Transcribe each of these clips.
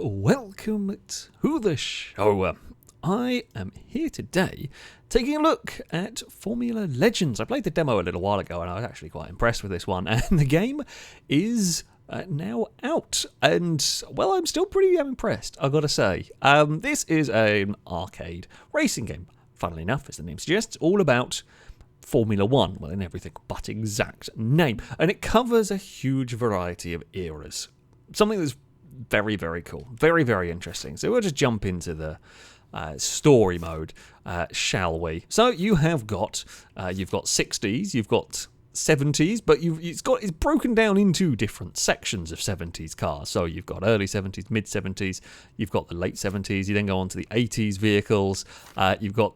welcome to the show. I am here today taking a look at Formula Legends. I played the demo a little while ago and I was actually quite impressed with this one, and the game is now out, and well, I'm still pretty impressed, I've got to say. This is an arcade racing game. Funnily enough, as the name suggests, all about Formula 1, well, in everything but exact name, and it covers a huge variety of eras. Something that's very, very cool, very, very interesting. So we'll just jump into the story mode, shall we? So you have got, you've got 60s, you've got 70s, but it's broken down into different sections of 70s cars. So you've got early 70s, mid 70s, you've got the late 70s, you then go on to the 80s vehicles, you've got,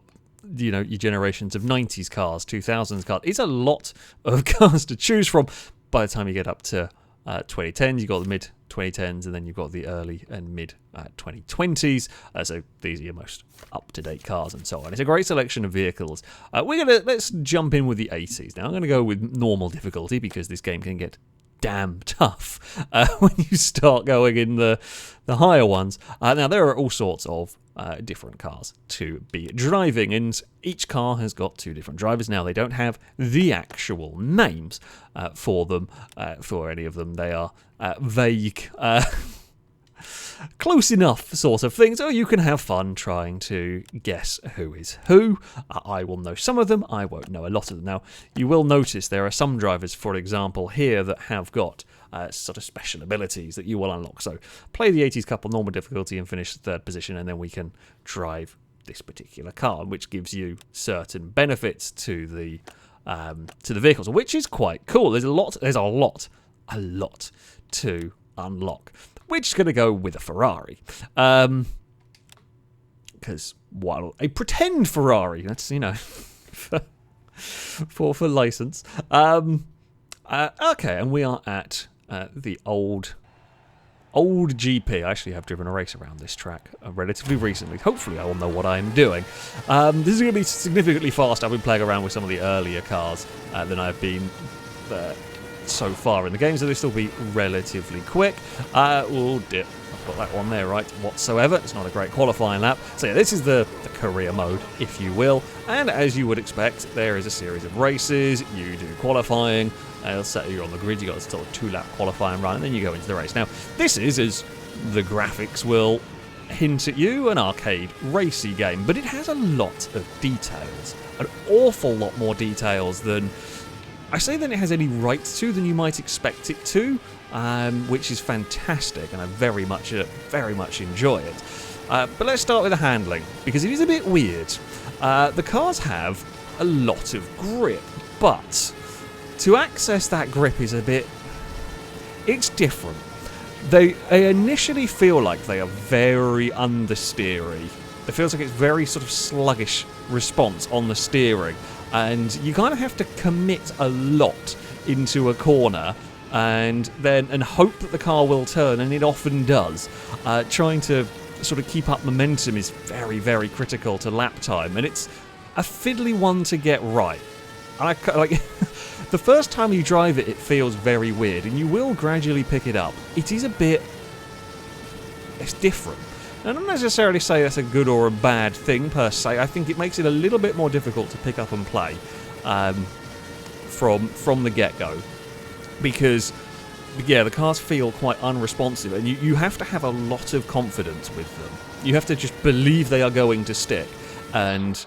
you know, your generations of 90s cars, 2000s cars. It's a lot of cars to choose from. By the time you get up to 2010s, you've got the mid 2010s, and then you've got the early and mid 2020s. So these are your most up-to-date cars and so on. It's a great selection of vehicles. Let's jump in with the 80s. Now I'm going to go with normal difficulty because this game can get damn tough when you start going in the higher ones. Now there are all sorts of different cars to be driving, and each car has got two different drivers. Now they don't have the actual names for them, for any of them. They are vague, close enough sort of things, so you can have fun trying to guess who is who. I will know some of them, I won't know a lot of them. Now you will notice there are some drivers, for example here, that have got sort of special abilities that you will unlock. So play the 80s couple normal difficulty and finish the third position, and then we can drive this particular car, which gives you certain benefits to the vehicles, which is quite cool. There's a lot to unlock. We're just going to go with a Ferrari, because while a pretend Ferrari, that's, you know, for license. Okay, and we are at the old GP. I actually have driven a race around this track relatively recently. Hopefully I will know what I'm doing. This is going to be significantly fast. I've been playing around with some of the earlier cars than I've been so far in the game, so this will be relatively quick. Oh dear, I've got that one there right whatsoever. It's not a great qualifying lap. So yeah, this is the career mode, if you will, and as you would expect, there is a series of races. You do qualifying. It'll set you on the grid. You got a sort of 2-lap qualifying run, and then you go into the race. Now this is, as the graphics will hint at you, an arcade racy game, but it has a lot of details, an awful lot more details than it has any right to, than you might expect it to, which is fantastic, and I very much enjoy it. But let's start with the handling, because it is a bit weird. The cars have a lot of grip, but to access that grip is it's different. They initially feel like they are very understeery. It feels like it's very sort of sluggish response on the steering, and you kind of have to commit a lot into a corner and hope that the car will turn, and it often does. Trying to sort of keep up momentum is very, very critical to lap time, and it's a fiddly one to get right. And the first time you drive it, it feels very weird, and you will gradually pick it up. It is it's different. I don't necessarily say that's a good or a bad thing per se. I think it makes it a little bit more difficult to pick up and play from the get-go, because yeah, the cars feel quite unresponsive, and you have to have a lot of confidence with them. You have to just believe they are going to stick, and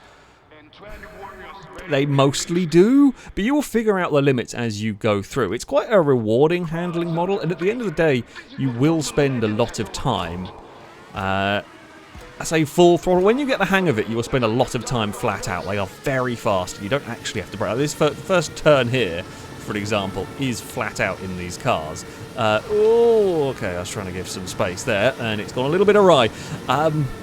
they mostly do, but you will figure out the limits as you go through. It's quite a rewarding handling model, and at the end of the day, you will spend a lot of time. I say full throttle. When you get the hang of it, you will spend a lot of time flat out. They are very fast. You don't actually have to brake. This first turn here, for example, is flat out in these cars. Okay, I was trying to give some space there, and it's gone a little bit awry.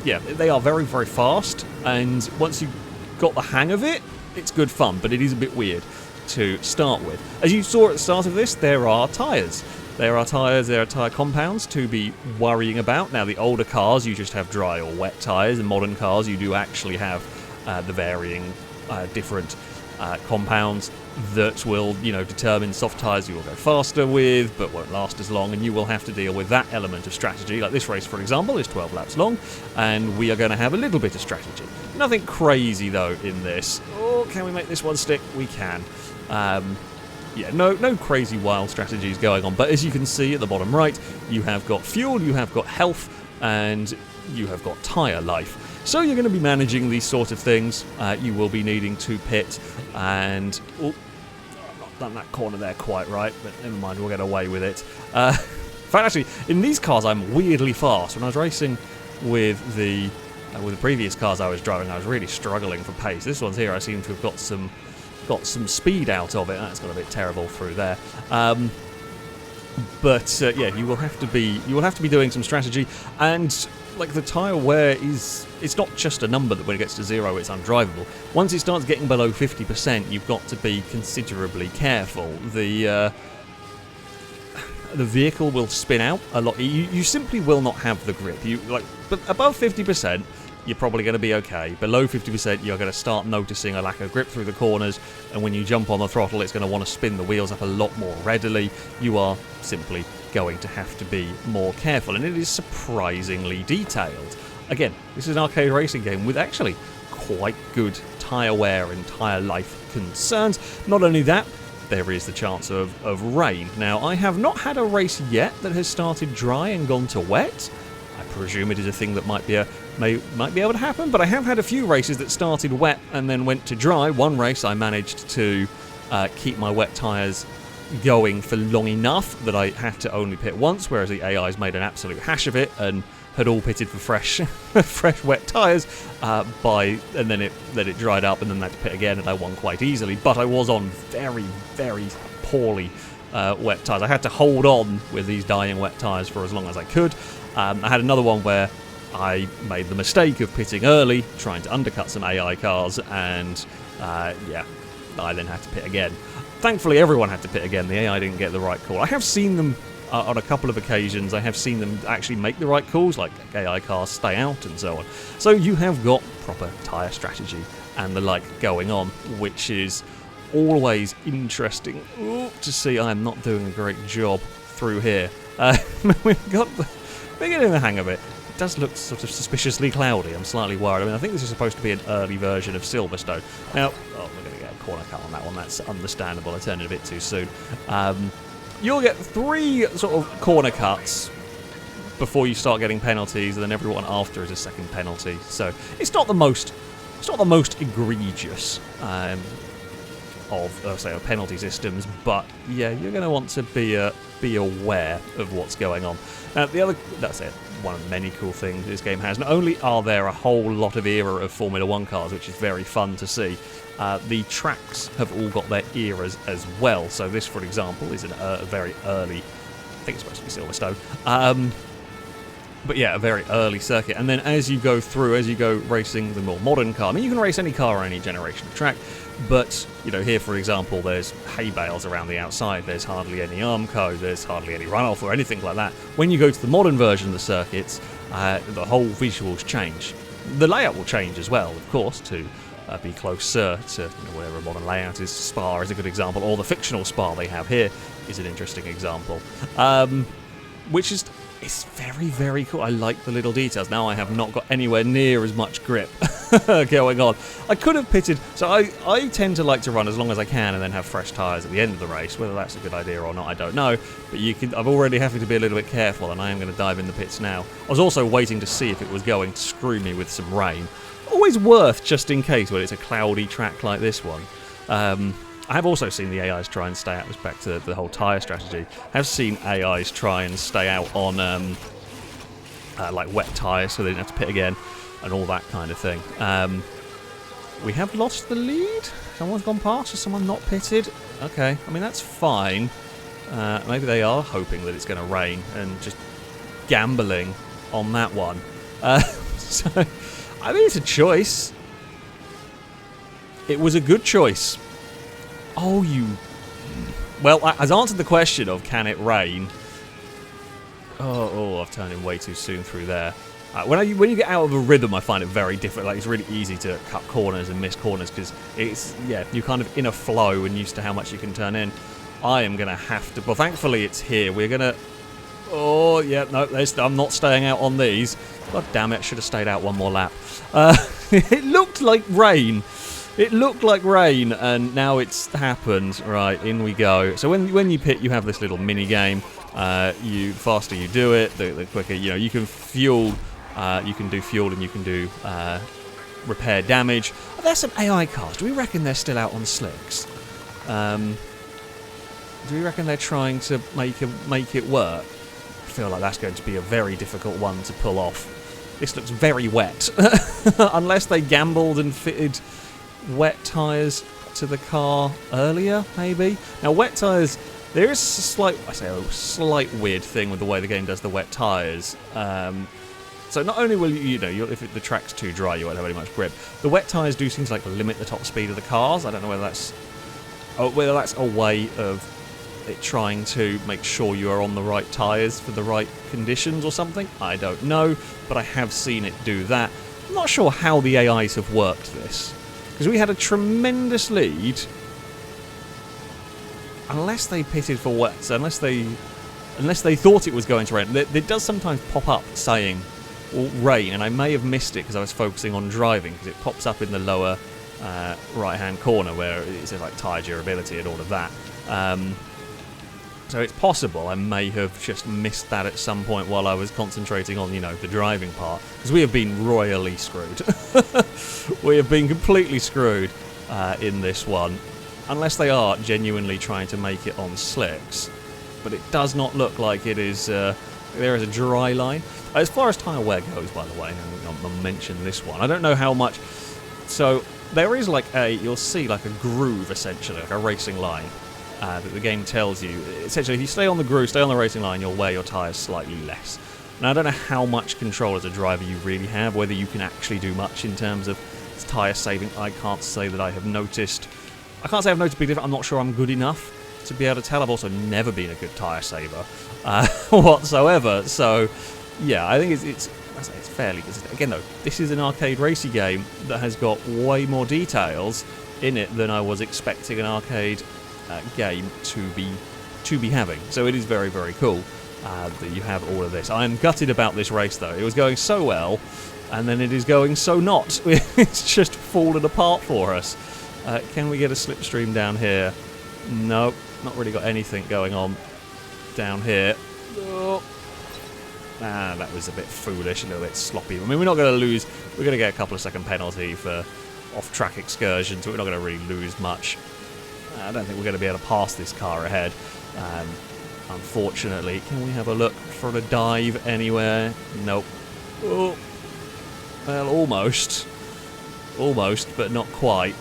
Yeah, they are very, very fast, and once you've got the hang of it, it's good fun, but it is a bit weird to start with. As you saw at the start of this, there are tyres. There are tyre compounds to be worrying about. Now, the older cars, you just have dry or wet tyres. In modern cars, you do actually have the varying different compounds that will, determine soft tyres you will go faster with, but won't last as long, and you will have to deal with that element of strategy. Like this race, for example, is 12 laps long, and we are going to have a little bit of strategy. Nothing crazy, though, in this. Oh, can we make this one stick? We can. Yeah, no crazy wild strategies going on, but as you can see at the bottom right, you have got fuel, you have got health, and you have got tyre life. So you're going to be managing these sort of things. You will be needing to pit, and I've not done that corner there quite right, but never mind, we'll get away with it. In fact, actually, in these cars, I'm weirdly fast. When I was racing with the previous cars I was driving, I was really struggling for pace. This one's here, I seem to have got some speed out of it. That's got a bit terrible through there. But yeah, you will have to be doing some strategy, and like the tyre wear it's not just a number that when it gets to 0 it's undrivable. Once it starts getting below 50%, you've got to be considerably careful. The vehicle will spin out a lot. You simply will not have the grip. But above 50%, you're probably going to be okay. Below 50%, you're going to start noticing a lack of grip through the corners, and when you jump on the throttle, it's going to want to spin the wheels up a lot more readily. You are simply going to have to be more careful, and it is surprisingly detailed. Again, this is an arcade racing game with actually quite good tyre wear and tyre life concerns. Not only that, there is the chance of rain. Now, I have not had a race yet that has started dry and gone to wet. I presume it is a thing that might be able to happen, but I have had a few races that started wet and then went to dry. One race I managed to keep my wet tyres going for long enough that I had to only pit once, whereas the AI's made an absolute hash of it and had all pitted for fresh wet tyres, and then it dried up, and then I had to pit again, and I won quite easily. But I was on very, very poorly wet tyres. I had to hold on with these dying wet tyres for as long as I could. I had another one where I made the mistake of pitting early, trying to undercut some AI cars, and yeah, I then had to pit again. Thankfully, everyone had to pit again. The AI didn't get the right call. I have seen them on a couple of occasions. I have seen them actually make the right calls, like AI cars stay out and so on. So you have got proper tyre strategy and the like going on, which is always interesting. Ooh, to see I'm not doing a great job through here. We're getting the hang of it. It does look sort of suspiciously cloudy. I'm slightly worried. I mean, I think this is supposed to be an early version of Silverstone. Now, we're going to get a corner cut on that one. That's understandable. I turned it a bit too soon. You'll get 3 sort of corner cuts before you start getting penalties, and then everyone after is a second penalty. So it's not the most egregious of penalty systems, but yeah, you're going to want to be aware of what's going on. Now, that's it. One of the many cool things this game has. Not only are there a whole lot of era of Formula 1 cars, which is very fun to see, the tracks have all got their eras as well. So this, for example, is a very early, I think it's supposed to be Silverstone, but yeah, a very early circuit. And then as you go racing the more modern car, I mean, you can race any car on any generation of track, but, here, for example, there's hay bales around the outside, there's hardly any Armco, there's hardly any runoff or anything like that. When you go to the modern version of the circuits, the whole visuals change. The layout will change as well, of course, to be closer to whatever a modern layout is. Spa is a good example, or the fictional Spa they have here is an interesting example, which is... It's very, very cool. I like the little details. Now I have not got anywhere near as much grip going on. I could have pitted... So I tend to like to run as long as I can and then have fresh tyres at the end of the race. Whether that's a good idea or not, I don't know. But I'm already having to be a little bit careful, and I am going to dive in the pits now. I was also waiting to see if it was going to screw me with some rain. Always worth, just in case, when it's a cloudy track like this one. I have also seen the AIs try and stay out. It's back to the whole tyre strategy. I have seen AIs try and stay out on like wet tyres so they didn't have to pit again and all that kind of thing. We have lost the lead. Someone's gone past. Has someone not pitted? Okay, I mean, that's fine. Maybe they are hoping that it's going to rain and just gambling on that one. So, I mean, it's a choice. It was a good choice. Oh, Well, I've answered the question of can it rain. Oh, I've turned in way too soon through there. When you get out of a rhythm, I find it very difficult. Like, it's really easy to cut corners and miss corners because you're kind of in a flow and used to how much you can turn in. I am going to have to... Well, thankfully it's here. We're going to... Oh, yeah, no, I'm not staying out on these. God damn it, I should have stayed out one more lap. It looked like rain. It looked like rain, and now it's happened. Right, in we go. So when you pit, you have this little mini game. The faster you do it, the quicker. You can fuel. You can do fuel, and you can do repair damage. Oh, there's some AI cars. Do we reckon they're still out on slicks? Do we reckon they're trying to make it work? I feel like that's going to be a very difficult one to pull off. This looks very wet. Unless they gambled and fitted wet tyres to the car earlier, maybe. Now, wet tyres, there is a slight weird thing with the way the game does the wet tyres. So not only will if the track's too dry, you won't have any much grip. The wet tyres do seem to limit the top speed of the cars. I don't know whether that's a way of it trying to make sure you are on the right tyres for the right conditions or something. I don't know, but I have seen it do that. I'm not sure how the AIs have worked this, because we had a tremendous lead, unless they pitted for wets, unless they thought it was going to rain. It does sometimes pop up saying rain, and I may have missed it because I was focusing on driving, because it pops up in the lower right-hand corner where it says tyre durability and all of that. So it's possible I may have just missed that at some point while I was concentrating on, the driving part. Because we have been royally screwed. We have been completely screwed in this one. Unless they are genuinely trying to make it on slicks. But it does not look like it is... there is a dry line. As far as tyre wear goes, by the way, I'll mention this one. I don't know how much... So there is you'll see a groove, essentially, like a racing line. That the game tells you, essentially, if you stay on the groove, stay on the racing line, you'll wear your tyres slightly less. Now, I don't know how much control as a driver you really have, whether you can actually do much in terms of tyre saving. I can't say that I have noticed. I can't say I've noticed big difference. I'm not sure I'm good enough to be able to tell. I've also never been a good tyre saver whatsoever. So, yeah, I think it's fairly consistent. Again, though, this is an arcade racing game that has got way more details in it than I was expecting an arcade game to be having. So it is very, very cool that you have all of this. I am gutted about this race, though. It was going so well, and then it is going so not. It's just fallen apart for us. Can we get a slipstream down here? Nope, not really got anything going on down here. Oh. That was a bit foolish, a little bit sloppy. I mean, we're not going to lose. We're going to get a couple of second penalty for off-track excursions, so we're not going to really lose much. I don't think we're going to be able to pass this car ahead, unfortunately. Can we have a look for a dive anywhere? Nope. Oh. Well, almost. Almost, but not quite.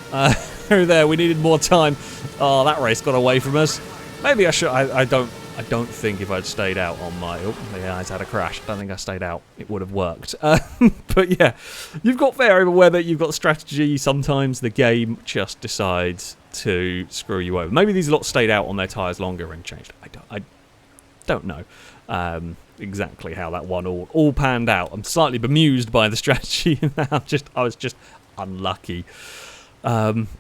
There, we needed more time. Oh, that race got away from us. Maybe I should... I don't think if I'd stayed out on my... Oh, yeah, I'd had a crash. I don't think I stayed out. It would have worked. But yeah, you've got fair weather, you've got strategy. Sometimes the game just decides to screw you over. Maybe these lot stayed out on their tyres longer and changed. I don't know exactly how that one all panned out. I'm slightly bemused by the strategy. I was just unlucky.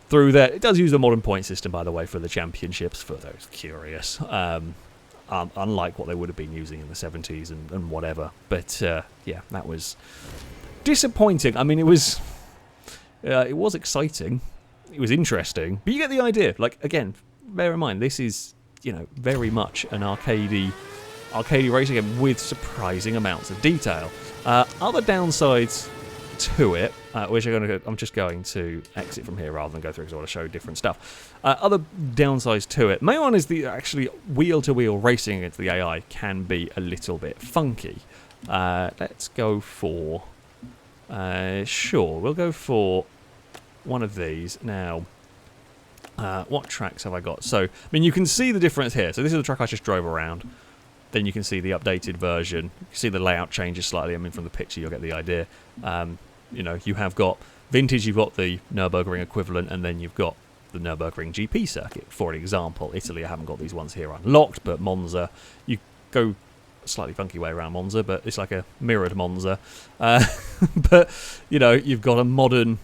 Through there. It does use the modern point system, by the way, for the championships, for those curious. Unlike what they would have been using in the 70s and whatever. But, yeah, that was disappointing. I mean, it was exciting. It was interesting. But you get the idea. Again, bear in mind, this is, very much an arcadey racing game with surprising amounts of detail. Other downsides to it, which I'm just going to exit from here rather than go through because I want to show different stuff. Other downsides to it. Main one is the actually wheel-to-wheel racing against the AI can be a little bit funky. Let's go for... sure, we'll go for one of these. Now, what tracks have I got? So, I mean, you can see the difference here. So this is the track I just drove around. Then you can see the updated version. You can see the layout changes slightly. I mean, from the picture, you'll get the idea. You have got vintage, you've got the Nürburgring equivalent, and then you've got the Nürburgring GP circuit, for example. Italy, I haven't got these ones here unlocked, but Monza, you go slightly funky way around Monza, but it's like a mirrored Monza. But, you know, you've got a modern...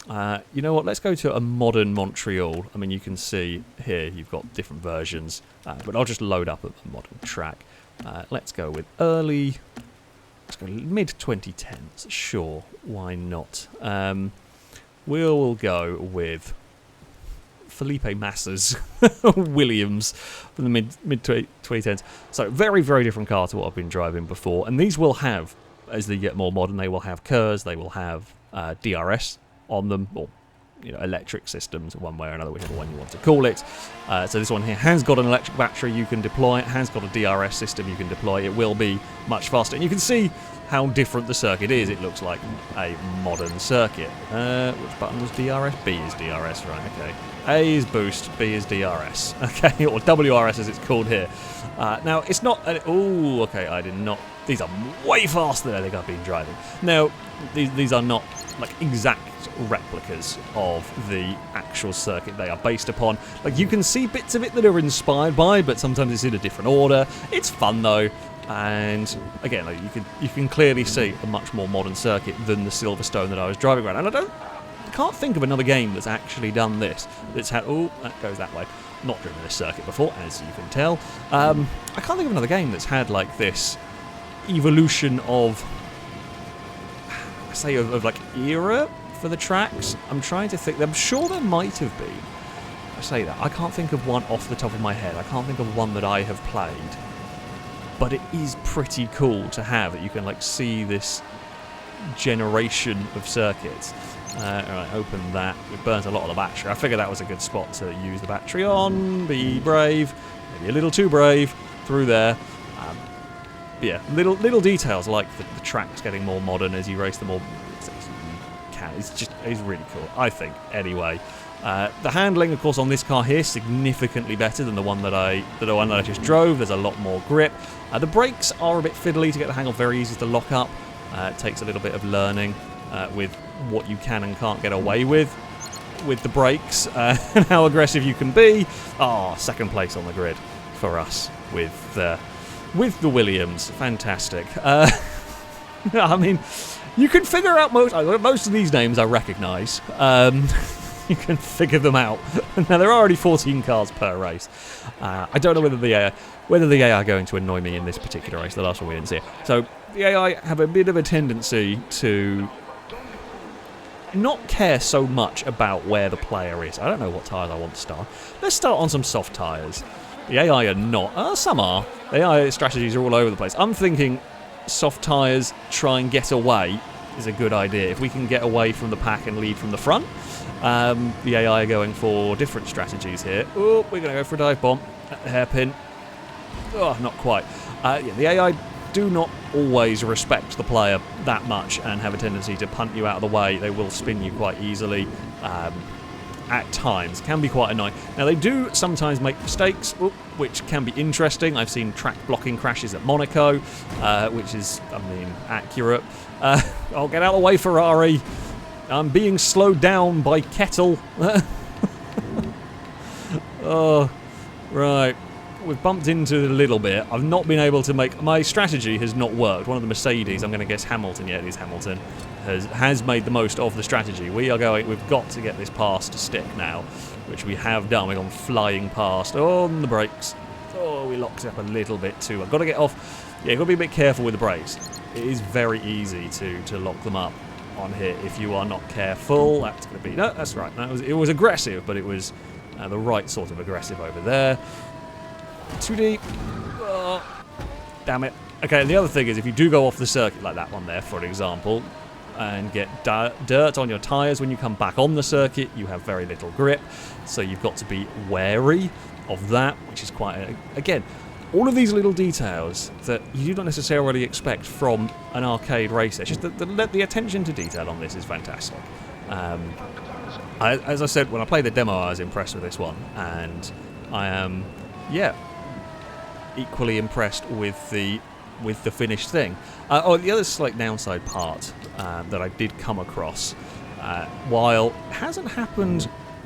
you know what, let's go to a modern Montreal. I mean, you can see here you've got different versions, but I'll just load up a modern track. Let's go with early... Let's go mid-2010s. Sure, why not? We'll go with Felipe Massa's Williams from the mid-2010s. So very, very different car to what I've been driving before. And these will have, as they get more modern, they will have KERS, they will have DRS on them, or you know, electric systems, one way or another, whichever one you want to call it. So this one here has got an electric battery you can deploy, it has got a DRS system you can deploy, it will be much faster. And you can see how different the circuit is. It looks like a modern circuit. Which button was DRS? B is DRS, right, okay. A is boost, B is DRS, okay, or WRS as it's called here. Now, it's not... Oh, okay, I did not... These are way faster than I think I've been driving. Now, these are not like exact replicas of the actual circuit they are based upon. Like, you can see bits of it that are inspired by, but sometimes it's in a different order. It's fun though, and again, like, you can clearly see a much more modern circuit than the Silverstone that I was driving around. And I can't think of another game that's actually done this. That's had... Oh, that goes that way. Not driven this circuit before, as you can tell. I can't think of another game that's had like this evolution of, say, of like era for the tracks. I'm trying to think. I'm sure there might have been. I say that. I can't think of one off the top of my head. I can't think of one that I have played. But it is pretty cool to have that you can like see this generation of circuits. Alright, open that. It burns a lot of the battery. I figured that was a good spot to use the battery on. Be brave. Maybe a little too brave. Through there. Yeah, little details like the tracks getting more modern as you race them all. It's really cool, I think, anyway. The handling, of course, on this car here, significantly better than the one that I just drove. There's a lot more grip. The brakes are a bit fiddly to get the hang of, very easy to lock up. It takes a little bit of learning with what you can and can't get away with the brakes and how aggressive you can be. Oh, second place on the grid for us with the Williams. Fantastic. I mean, you can figure out most of these names I recognise. You can figure them out. Now, there are already 14 cars per race. I don't know whether the AI are going to annoy me in this particular race. The last one we didn't see it. So the AI have a bit of a tendency to not care so much about where the player is. I don't know what tyres I want to start. Let's start on some soft tyres. The AI are not. Some are. The AI strategies are all over the place. I'm thinking soft tyres, try and get away, is a good idea. If we can get away from the pack and lead from the front. The AI are going for different strategies here. Oh, we're going to go for a dive bomb at the hairpin. Oh, not quite. Yeah, the AI do not always respect the player that much and have a tendency to punt you out of the way. They will spin you quite easily. At times, can be quite annoying. Now, they do sometimes make mistakes, which can be interesting. I've seen track blocking crashes at Monaco, which is, I mean, accurate. I'll get out of the way, Ferrari. I'm being slowed down by Kettle. Oh, right. We've bumped into it a little bit. I've not been able to make... My strategy has not worked. One of the Mercedes, I'm going to guess Hamilton. Yeah, it is Hamilton. Has made the most of the strategy. We've got to get this pass to stick now, which we have done. We've gone flying past on the brakes. Oh, we locked it up a little bit too. I've got to get off. Yeah, you've got to be a bit careful with the brakes. It is very easy to lock them up on here if you are not careful. That's going to be... No, that's right. It was aggressive, but it was the right sort of aggressive over there. Too deep. Oh, damn it. Okay, and the other thing is, if you do go off the circuit, like that one there, for example, and get dirt on your tyres when you come back on the circuit, you have very little grip, so you've got to be wary of that, which is quite... Again, all of these little details that you do not necessarily expect from an arcade racer. It's just the attention to detail on this is fantastic. As I said, when I played the demo, I was impressed with this one, and I am, equally impressed with the finished thing. The other slight downside part that I did come across, while it hasn't happened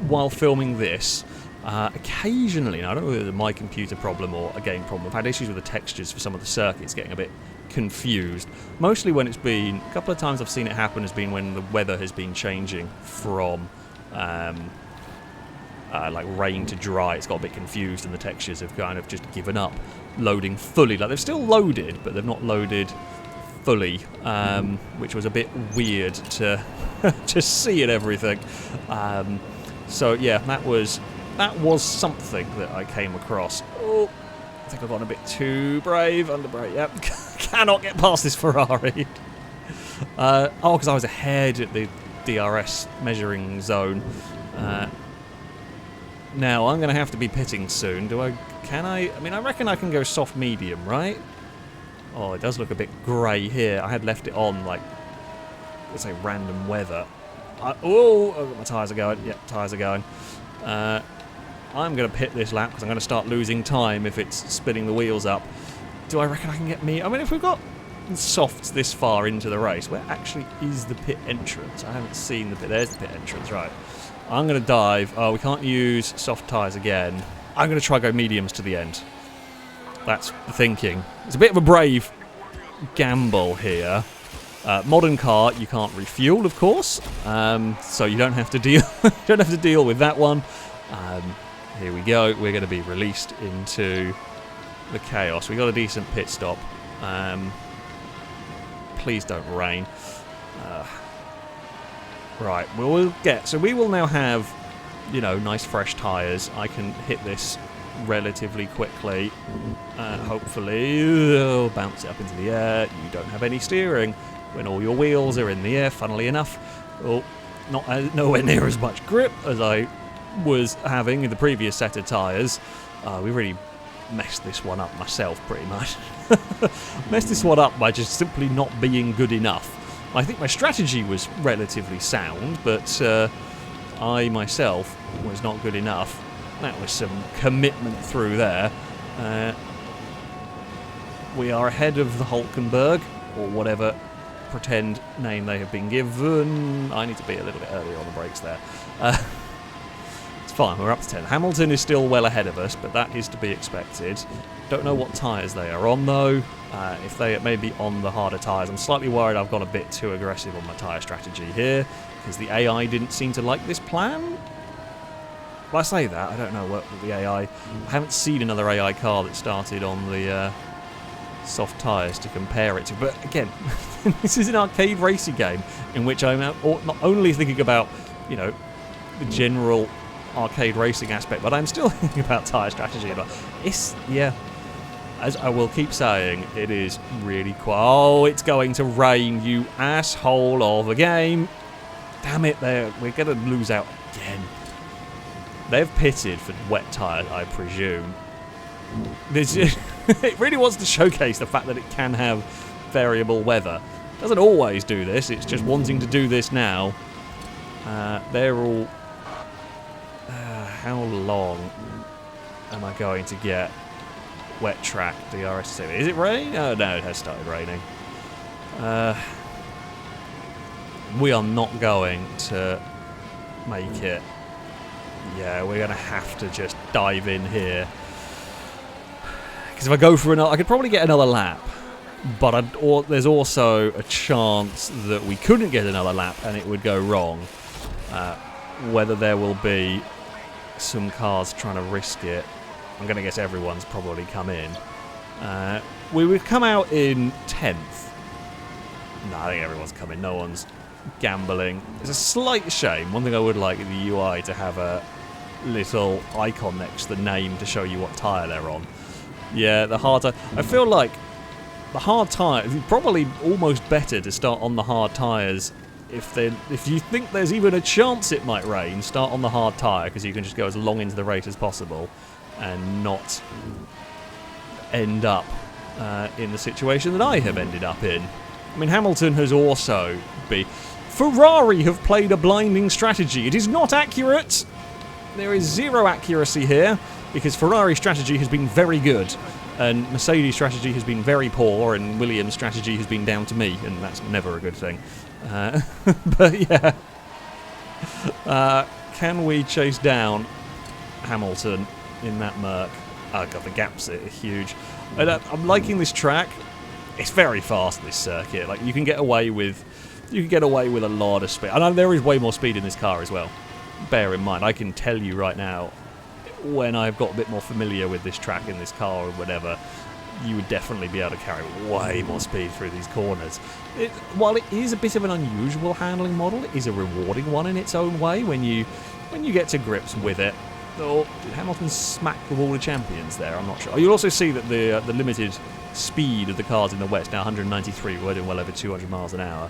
while filming this, Occasionally, now I don't know whether it's my computer problem or a game problem, I've had issues with the textures for some of the circuits getting a bit confused. Mostly when it's been, a couple of times I've seen it happen has been when the weather has been changing from like rain to dry. It's got a bit confused and the textures have kind of just given up loading fully. Like they've still loaded, but they've not loaded fully, which was a bit weird to to see and everything. So yeah, that was something that I came across. Oh, I think I've gone a bit too brave. Under brake, yep. Cannot get past this Ferrari. Oh, because I was ahead at the DRS measuring zone. Now, I'm going to have to be pitting soon. Can I? I mean, I reckon I can go soft medium, right? Oh, it does look a bit grey here. I had left it on, like, let's say random weather. Oh, my tyres are going. Yep, tyres are going. I'm going to pit this lap because I'm going to start losing time if it's spinning the wheels up. Do I reckon I can get me? I mean, if we've got softs this far into the race, where actually is the pit entrance? I haven't seen the pit. There's the pit entrance, right. I'm going to dive. Oh, we can't use soft tyres again. I'm going to try go mediums to the end. That's the thinking. It's a bit of a brave gamble here. Modern car, you can't refuel, of course, so you don't have to deal. Don't have to deal with that one. Here we go. We're going to be released into the chaos. We got a decent pit stop. Please don't rain. Right, so we will now have, you know, nice fresh tyres. I can hit this relatively quickly. Hopefully, bounce it up into the air. You don't have any steering when all your wheels are in the air, funnily enough. Well, nowhere near as much grip as I was having in the previous set of tyres. We really messed this one up myself, pretty much. Messed this one up by just simply not being good enough. I think my strategy was relatively sound, but I myself was not good enough. That was some commitment through there. We are ahead of the Hulkenberg, or whatever pretend name they have been given. I need to be a little bit earlier on the brakes there. It's fine, we're up to 10. Hamilton is still well ahead of us, but that is to be expected. Don't know what tyres they are on, though. If they may be on the harder tyres, I'm slightly worried I've gone a bit too aggressive on my tyre strategy here, because the AI didn't seem to like this plan. Well, I say that, I don't know what the AI... I haven't seen another AI car that started on the soft tyres to compare it to. But again, this is an arcade racing game in which I'm not only thinking about, you know, the general arcade racing aspect, but I'm still thinking about tyre strategy. Yeah, as I will keep saying, it is really quiet. Oh, it's going to rain, you asshole of a game. Damn it, we're going to lose out again. They've pitted for wet tyres, I presume. It really wants to showcase the fact that it can have variable weather. It doesn't always do this, it's just wanting to do this now. They're all... how long am I going to get wet track DRS? Is it raining? Oh no, it has started raining. We are not going to make it. Yeah, we're going to have to just dive in here. Because if I go for another, I could probably get another lap. But there's also a chance that we couldn't get another lap and it would go wrong. Whether there will be some cars trying to risk it. I'm going to guess everyone's probably come in. We would come out in 10th. No, I think everyone's come in. No one's gambling. It's a slight shame. One thing I would like in the UI to have a little icon next to the name to show you what tyre they're on. Yeah, the hard tyre. I feel like the hard tyre, probably almost better to start on the hard tyres. If you think there's even a chance it might rain, start on the hard tyre, because you can just go as long into the race as possible and not end up in the situation that I have ended up in. I mean, Hamilton has also been... Ferrari have played a blinding strategy. It is not accurate. There is zero accuracy here, because Ferrari's strategy has been very good, and Mercedes' strategy has been very poor, and Williams' strategy has been down to me, and that's never a good thing. But yeah. Can we chase down Hamilton in that Merc. Oh god, the gaps are huge. And, I'm liking this track. It's very fast, this circuit. Like, you can get away with a lot of speed. I know there is way more speed in this car as well. Bear in mind, I can tell you right now, when I've got a bit more familiar with this track in this car or whatever, you would definitely be able to carry way more speed through these corners. While it is a bit of an unusual handling model, it is a rewarding one in its own way when you get to grips with it. Oh, did Hamilton smack the wall of champions there? I'm not sure. You'll also see that the limited speed of the cars in the West, now 193, we're doing well over 200 miles an hour.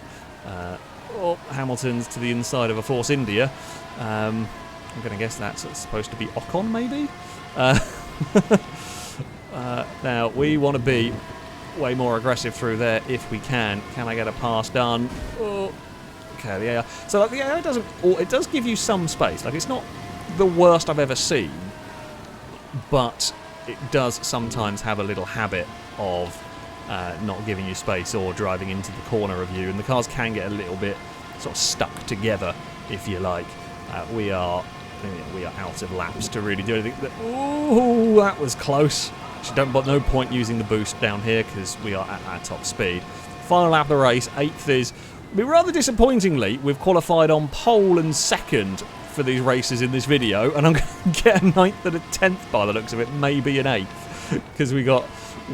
Hamilton's to the inside of a Force India. I'm going to guess that's supposed to be Ocon, maybe? Now, we want to be way more aggressive through there if we can. Can I get a pass done? Oh, okay, the AI. So, like, the AI it does give you some space. Like, it's not the worst I've ever seen, but it does sometimes have a little habit of not giving you space or driving into the corner of you, and the cars can get a little bit sort of stuck together, if you like. We are out of laps to really do anything. Ooh, that was close. No point using the boost down here because we are at our top speed. Final lap of the race, 8th is. Rather disappointingly, we've qualified on pole and 2nd for these races in this video, and I'm going to get a 9th and a 10th by the looks of it, maybe an 8th, because we got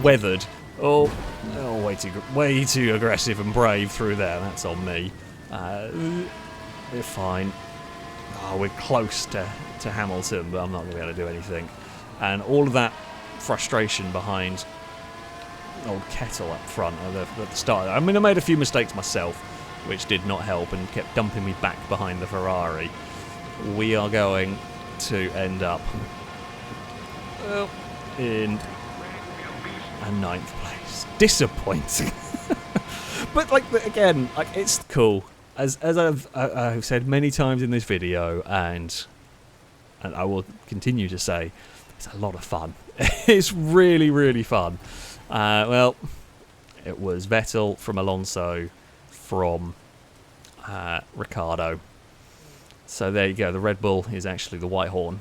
weathered. Oh, way too aggressive and brave through there. That's on me. We're fine. Oh, we're close to Hamilton, but I'm not going to be able to do anything. And all of that frustration behind old Kettle up front at the start. I mean, I made a few mistakes myself, which did not help and kept dumping me back behind the Ferrari. We are going to end up in a 9th place. Disappointing. But, like, again, like, it's cool. As I've said many times in this video, and I will continue to say, it's a lot of fun. It's really, really fun. Well, it was Vettel from Alonso from Ricciardo. So there you go. The Red Bull is actually the White Horn.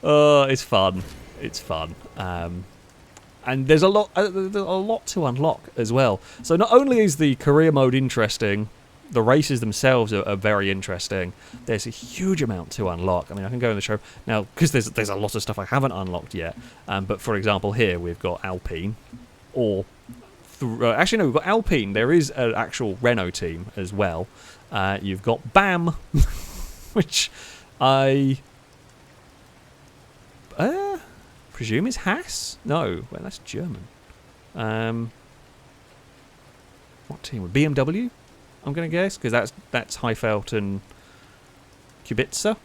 Oh, it's fun. It's fun. And there's a lot to unlock as well. So not only is the career mode interesting, the races themselves are very interesting. There's a huge amount to unlock. I mean, I can go in the show now because there's a lot of stuff I haven't unlocked yet. But for example, here we've got Alpine, or actually no, we've got Alpine. There is an actual Renault team as well. You've got BAM, which I presume is Haas. No, well that's German. What team? BMW? I'm going to guess, because that's Heifeld and Kubica.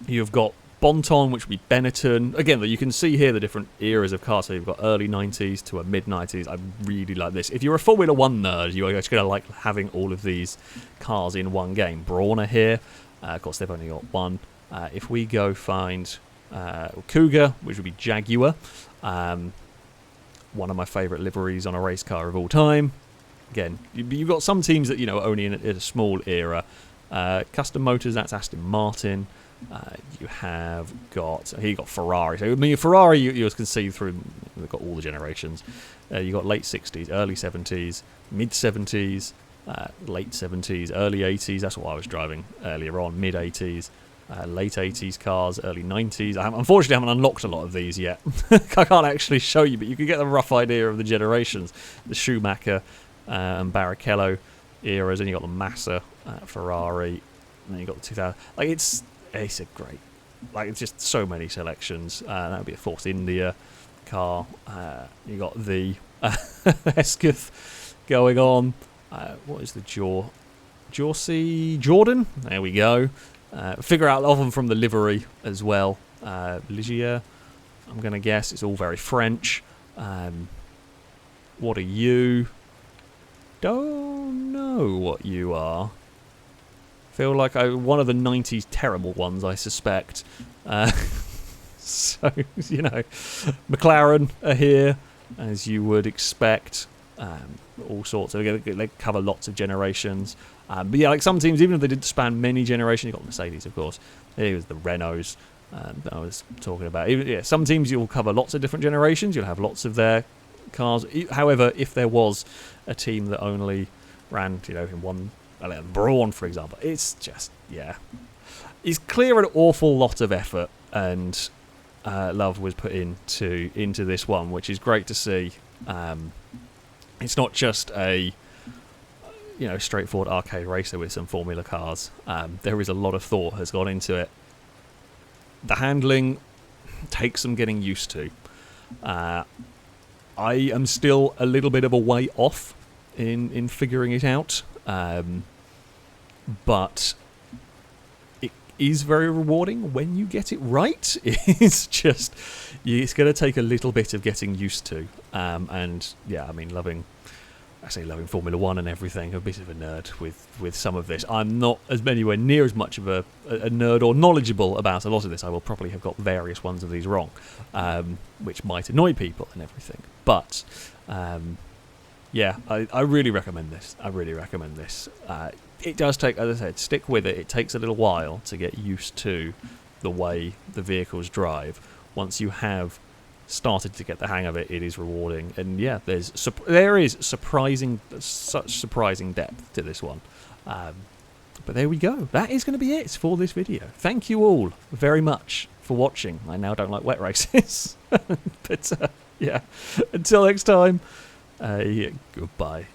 You've got Bonton, which would be Benetton. Again, you can see here the different eras of cars. So you've got early 90s to a mid-90s. I really like this. If you're a Formula 1 nerd, you're just going to like having all of these cars in one game. Brawner here. Of course, they've only got one. If we go find Cougar, which would be Jaguar. One of my favourite liveries on a race car of all time. Again, you've got some teams that, are only in a small era. Custom Motors, that's Aston Martin. You have got Ferrari. So, I mean, Ferrari, you can see through, they've got all the generations. You've got late 60s, early 70s, mid 70s, late 70s, early 80s. That's what I was driving earlier on, mid 80s. Late 80s cars, early 90s. Unfortunately, I haven't unlocked a lot of these yet. I can't actually show you, but you can get a rough idea of the generations. The Schumacher and Barrichello eras, and you got the Massa, Ferrari, and then you got the 2000. Like it's a great, like it's just so many selections. That would be a Force India car. You got the Esquith going on. What is the Jorsey Jordan? There we go. Figure out of them from the livery as well. Ligier, I'm going to guess. It's all very French. What are you? Don't know what you are. Feel like one of the 90s terrible ones, I suspect. So, McLaren are here, as you would expect. all sorts. So they cover lots of generations. But yeah, like some teams, even if they didn't span many generations, you've got Mercedes, of course. Here's the Renaults that I was talking about. Even, some teams you'll cover lots of different generations. You'll have lots of their cars. However, if there was a team that only ran, in one, Brawn, for example, it's just, it's clear an awful lot of effort and love was put into this one, which is great to see. It's not just a straightforward arcade racer with some formula cars. There is a lot of thought has gone into it. The handling takes some getting used to. I am still a little bit of a way off in figuring it out, but it is very rewarding when you get it right. It's just, it's going to take a little bit of getting used to, and yeah, I mean, loving Formula One and everything. I'm a bit of a nerd with some of this. I'm not anywhere near as much of a nerd or knowledgeable about a lot of this. I will probably have got various ones of these wrong, which might annoy people and everything. But I really recommend this. It does take, as I said, stick with it. It takes a little while to get used to the way the vehicles drive. Once you have started to get the hang of it, it is rewarding. And yeah, there is such surprising depth to this one. But there we go. That is going to be it for this video. Thank you all very much for watching. I now don't like wet races. But yeah, until next time, goodbye.